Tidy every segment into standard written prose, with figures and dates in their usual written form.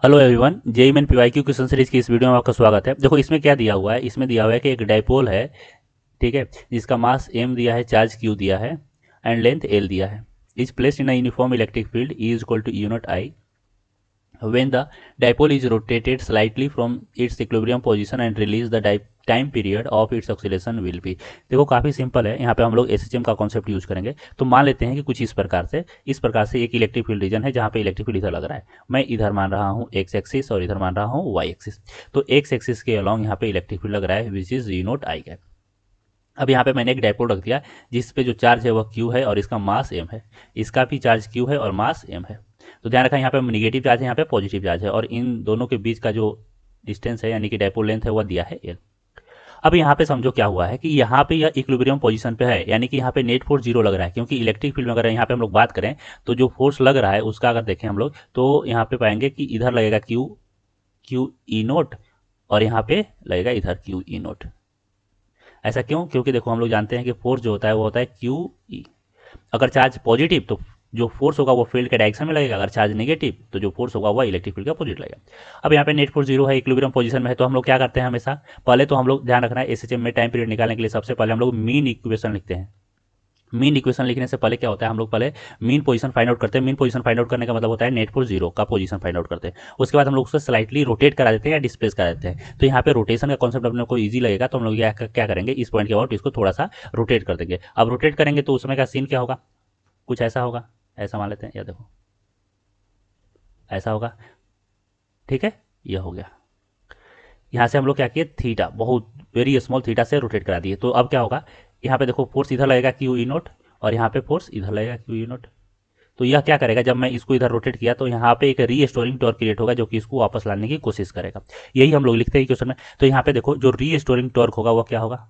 Hello everyone, JEE main PYQ question series की इस video में आपका स्वागत है। देखो इसमें क्या दिया हुआ है, इसमें दिया हुआ है कि एक डाइपोल है, ठीक है, जिसका मास m दिया है, चार्ज q दिया है एंड लेंथ l दिया है। Is placed in a uniform electric field E is equal to you not I when the dipole is rotated slightly from its equilibrium position and release the time period of its oscillation will be. देखो काफ़ी simple है, यहाँ पे हम लोग SHM का concept use करेंगे। तो मान लेते हैं कि कुछ इस प्रकार से एक इलेक्ट्रिक फील्ड रीजन है जहाँ पे इलेक्ट्रिक फील्ड इधर लग रहा है। मैं इधर मान रहा हूँ एक्स एक्सिस और इधर मान रहा हूँ वाई एक्सिस। तो एक्स एक्सिस के अलॉन्ग यहाँ पे इलेक्ट्रिक फील्ड लग रहा है विच इज यू नॉट आई है। अब यहाँ पे मैंने एक डाइपोल रख दिया जिस पे जो चार्ज है वह Q है और इसका मास m है। इसका भी चार्ज Q है और मास m है। तो ध्यान रखा, यहाँ पे निगेटिव चार्ज है, यहाँ पे पॉजिटिव चार्ज है और इन दोनों के बीच का जो डिस्टेंस है यानी कि डाइपोल लेंथ है वह दिया है l। अब यहाँ पे समझो क्या हुआ है कि यहाँ पे यह इक्विलिब्रियम पोजीशन पे है, यानी कि यहाँ पे नेट फोर्स जीरो लग रहा है, क्योंकि इलेक्ट्रिक फील्ड में अगर यहाँ पे हम लोग बात करें तो जो फोर्स लग रहा है उसका अगर देखें हम लोग तो यहाँ पे पाएंगे कि इधर लगेगा क्यू ई नोट और यहाँ पे लगेगा इधर क्यू ई नोट। ऐसा क्यों? क्योंकि देखो हम लोग जानते हैं कि फोर्स जो होता है वो होता है क्यू ई। अगर चार्ज पॉजिटिव तो जो फोर्स होगा वो फील्ड के डायरेक्शन में लगेगा, अगर चार्ज नेगेटिव तो जो फोर्स होगा वो इलेक्ट्रिक फील्ड के अपोजिट लगेगा। अब यहाँ पे नेट फोर्स जीरो है, इक्विलिब्रियम पोजीशन में है, तो हम लोग क्या करते हैं हमेशा, पहले तो हम लोग ध्यान रखना है एसएचएम में टाइम पीरियड निकालने के लिए सबसे पहले हम लोग मीन इक्वेशन लिखते हैं। मीन इक्वेशन लिखने से पहले क्या होता है, हम लोग पहले मीन पोजीशन फाइंड आउट करते हैं। मीन पोजीशन फाइंड आउट करने का मतलब होता है नेट फोर्स जीरो का पोजीशन फाइंड आउट करते हैं। उसके बाद हम लोग उसको स्लाइटली रोटेट करा देते हैं या डिस्प्लेस करा देते हैं। तो यहाँ पे रोटेशन का कॉन्सेप्ट अपने को ईजी लगेगा, तो हम लोग क्या करेंगे, इस पॉइंट के अबाउट इसको थोड़ा सा रोटेट कर देंगे। अब रोटेट करेंगे तो उसमें का सीन क्या होगा, कुछ ऐसा होगा, ऐसा मान लेते हैं, या देखो ऐसा होगा, ठीक है, यह हो गया। यहाँ से हम लोग क्या किए, थीटा बहुत वेरी स्मॉल थीटा से रोटेट करा दिए। तो अब क्या होगा, यहाँ पे देखो फोर्स इधर लगेगा क्यू ई नोट और यहाँ पे फोर्स इधर लगेगा क्यू ई नोट। तो यह क्या करेगा, जब मैं इसको इधर रोटेट किया तो यहाँ पे एक रीस्टोरिंग टॉर्क क्रिएट होगा जो कि इसको वापस लाने की कोशिश करेगा। यही हम लोग लिखते हैं क्वेश्चन में। तो यहाँ पे देखो जो रीस्टोरिंग टॉर्क होगा वो क्या होगा,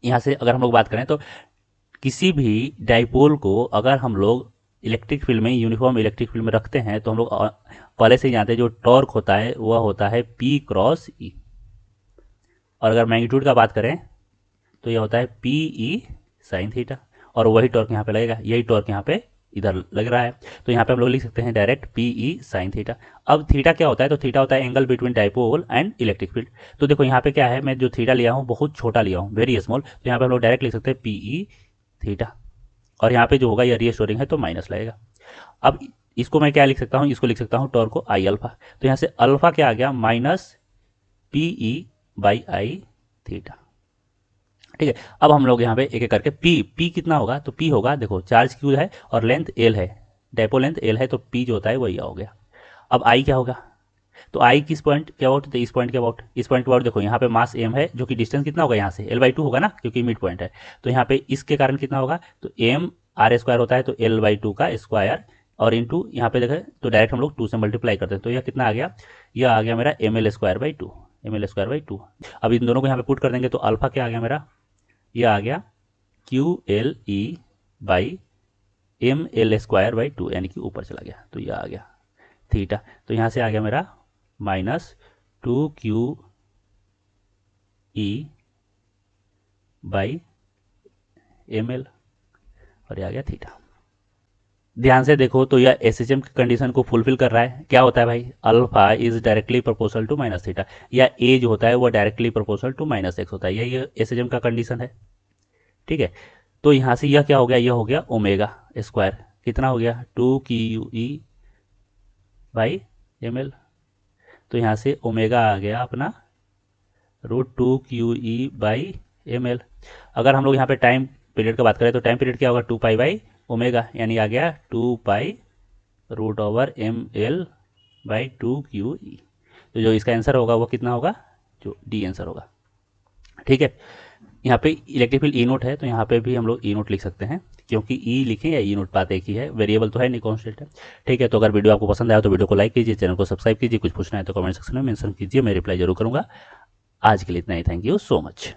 यहाँ से अगर हम लोग बात करें तो किसी भी डाइपोल को अगर हम लोग इलेक्ट्रिक फील्ड में, यूनिफॉर्म इलेक्ट्रिक फील्ड में रखते हैं तो हम लोग पहले से ही जानते हैं जो टॉर्क होता है वह होता है पी क्रॉस ई। और अगर मैग्नीट्यूड का बात करें तो यह होता है पी ई साइन थीटा। और वही टॉर्क यहाँ पे लगेगा, यही टॉर्क यहाँ पे इधर लग रहा है। तो यहाँ पे हम लोग लिख सकते हैं direct P E sine theta. अब थीटा क्या होता है, तो थीटा होता है angle between dipole and electric field. तो देखो यहाँ पे क्या है, मैं जो थीटा लिया हूँ बहुत छोटा लिया हूँ, वेरी स्मॉल। तो यहाँ पे हम लोग डायरेक्ट लिख सकते हैं पी ई थीटा। और यहाँ पे जो होगा यह रीस्टोरिंग है तो माइनस लगेगा। अब इसको मैं क्या लिख सकता हूँ, इसको लिख सकता हूँ टॉर्क को आई अल्फा। तो यहाँ से अल्फा क्या आ गया, minus P E by I theta, ठीक है। अब हम लोग यहाँ पे एक एक करके पी कितना होगा, तो पी होगा, देखो चार्ज क्यू है और लेंथ एल है, डाइपोल लेंथ एल है, तो पी जो होता है वही हो गया। अब आई क्या होगा, तो आई किस पॉइंट के अबाउट, तो इस पॉइंट के अबाउट, इस पॉइंट के अबाउट देखो यहाँ पे मास एम है जो कि डिस्टेंस कितना होगा यहाँ से एल बाई टू होगा ना, क्योंकि मिड पॉइंट है। तो यहाँ पे इसके कारण कितना होगा, तो एम आर स्क्वायर होता है तो एल बाई टू का स्क्वायर और इंटू यहाँ पे देखें तो डायरेक्ट हम लोग टू से मल्टीप्लाई करते हैं। तो यह कितना आ गया, यह आ गया मेरा M L square by two, M L square by two. अब इन दोनों को यहाँ पे पुट कर देंगे तो अल्फा क्या आ गया मेरा, यह आ गया Q L E by M L square by two, यानी कि ऊपर चला गया तो यह आ गया थीटा। तो यहाँ से आ गया मेरा minus two Q E by M L और ये आ गया थीटा। ध्यान से देखो तो यह एसएचएम की कंडीशन को फुलफिल कर रहा है। क्या होता है भाई, alpha is directly proportional to minus theta, या ए जो होता है वो directly proportional to minus X होता है, यही एसएचएम का कंडीशन है, ठीक है। तो यहाँ से यह क्या हो गया, यह हो गया ओमेगा स्क्वायर, कितना हो गया two Q E by M L. तो यहाँ से ओमेगा आ गया अपना root two Q E by M L. अगर हम लोग यहाँ पे टाइम पीरियड की बात करें तो टाइम पीरियड क्या होगा, टू पाई बाई ओमेगा, यानी आ गया two pi root over M L by two Q E. तो जो इसका आंसर होगा वो कितना होगा, जो डी आंसर होगा, ठीक है। यहाँ पे इलेक्ट्रिक फील्ड ई नोट है तो यहाँ पे भी हम लोग ई नोट लिख सकते हैं, क्योंकि ई लिखें या ई नोट बात एक ही है, वेरिएबल तो है नहीं, कॉन्स्टेंट है, ठीक है। तो अगर वीडियो आपको पसंद आया तो वीडियो को लाइक कीजिए, चैनल को सब्सक्राइब कीजिए, कुछ पूछना है तो कमेंट सेक्शन में मेंशन कीजिए, मैं रिप्लाई जरूर करूंगा। आज के लिए इतना ही, थैंक यू सो मच।